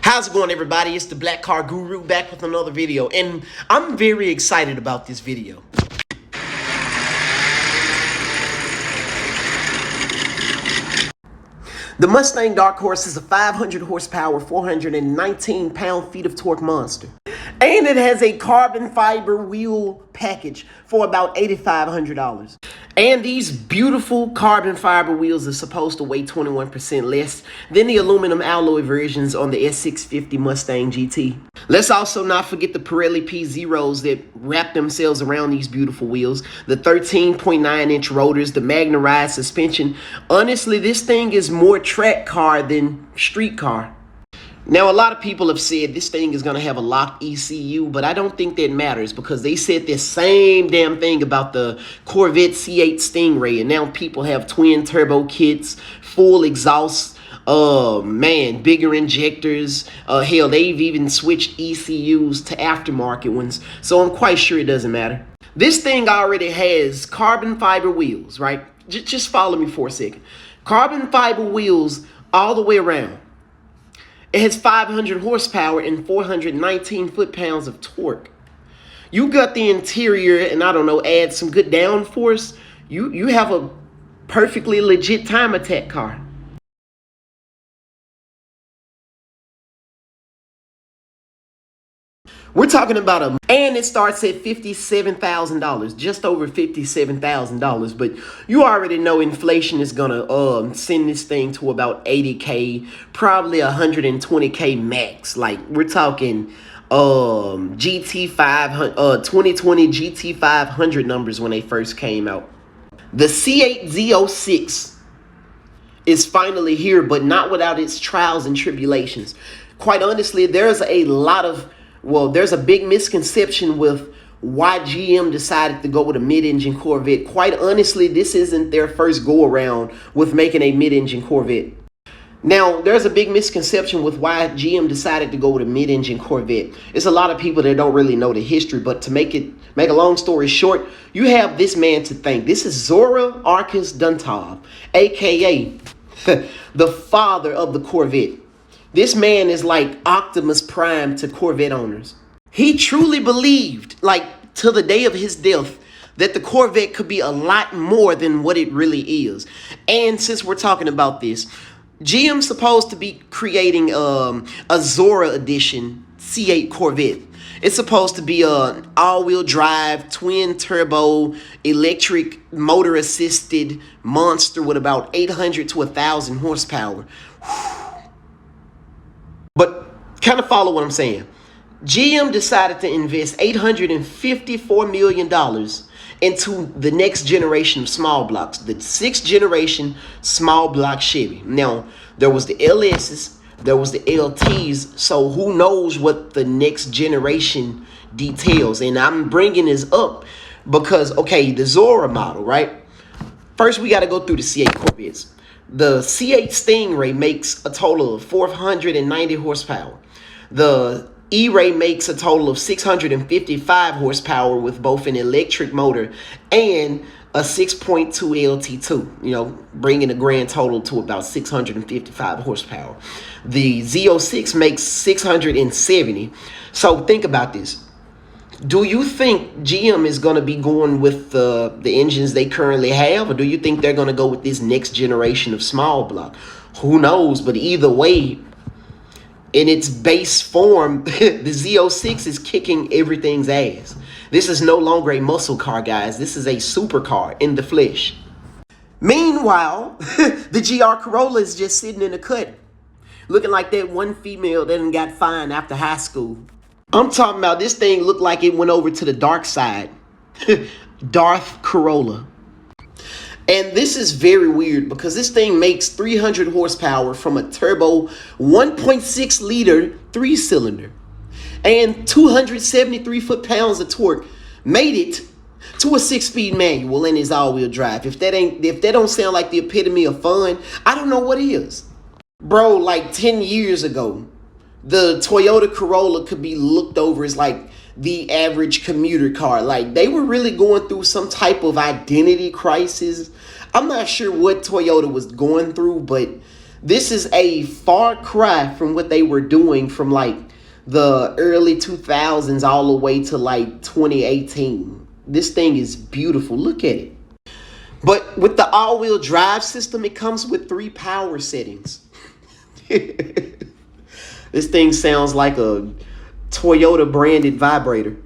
How's it going, everybody? It's the Black Car Guru back with another video, and I'm very excited about this video. The Mustang Darkhorse is a 500 horsepower, 419 pound-feet of torque monster. And it has a carbon fiber wheel package for about $8,500. And these beautiful carbon fiber wheels are supposed to weigh 21% less than the aluminum alloy versions on the S650 Mustang GT. Let's also not forget the Pirelli P-Zeros that wrap themselves around these beautiful wheels, the 13.9-inch rotors, the magnerized suspension. Honestly, this thing is more track car than street car. Now, a lot of people have said this thing is going to have a locked ECU, but I don't think that matters because they said the same damn thing about the Corvette C8 Stingray, and now people have twin turbo kits, full exhaust, bigger injectors. Hell, they've even switched ECUs to aftermarket ones, so I'm quite sure it doesn't matter. This thing already has carbon fiber wheels, right? Just follow me for a second. Carbon fiber wheels all the way around. It has 500 horsepower and 419 foot-pounds of torque. You got the interior and, I don't know, add some good downforce. You have a perfectly legit time attack car. We're talking about and it starts at $57,000, just over $57,000. But you already know inflation is gonna send this thing to about 80K, probably 120K max. Like we're talking GT500, 2020 GT500 numbers when they first came out. The C8 Z06 is finally here, but not without its trials and tribulations. Quite honestly, there's a big misconception with why GM decided to go with a mid-engine Corvette. Quite honestly, this isn't their first go-around with making a mid-engine Corvette. Now, there's a big misconception with why GM decided to go with a mid-engine Corvette. It's a lot of people that don't really know the history, but to make a long story short, you have this man to thank. This is Zora Arkus Duntov, a.k.a. the father of the Corvette. This man is like Optimus Prime to Corvette owners. He truly believed, like to the day of his death, that the Corvette could be a lot more than what it really is. And since we're talking about this, GM's supposed to be creating a Zora edition C8 Corvette. It's supposed to be an all-wheel drive, twin-turbo, electric motor-assisted monster with about 800 to 1,000 horsepower. But kind of follow what I'm saying. GM decided to invest $854 million into the next generation of small blocks, the 6th generation small block Chevy. Now, there was the LS's, there was the LT's, so who knows what the next generation details. And I'm bringing this up because, okay, the Zora model, right? First, we got to go through the C8 Corvettes. The C8 Stingray makes a total of 490 horsepower. The E-Ray makes a total of 655 horsepower with both an electric motor and a 6.2 LT2, bringing the grand total to about 655 horsepower. The Z06 makes 670. So think about this. Do you think GM is going to be going with the engines they currently have, or do you think they're going to go with this next generation of small block? Who knows? But either way, in its base form, the Z06 is kicking everything's ass. This is no longer a muscle car, guys. This is a supercar in the flesh. Meanwhile, the GR Corolla is just sitting in the cut, looking like that one female that got fined after high school. I'm talking about this thing looked like it went over to the dark side. Darth Corolla. And this is very weird because this thing makes 300 horsepower from a turbo 1.6 liter 3-cylinder and 273 foot-pounds of torque. Made it to a 6-speed manual and is all-wheel drive. If that don't sound like the epitome of fun, I don't know what is. Bro, like 10 years ago, the Toyota Corolla could be looked over as like the average commuter car. Like they were really going through some type of identity crisis. I'm not sure what Toyota was going through, but This is a far cry from what they were doing from like the early 2000s all the way to like 2018. This thing is beautiful. Look at it. But with the all-wheel drive system, it comes with 3 power settings. This thing sounds like a Toyota branded vibrator.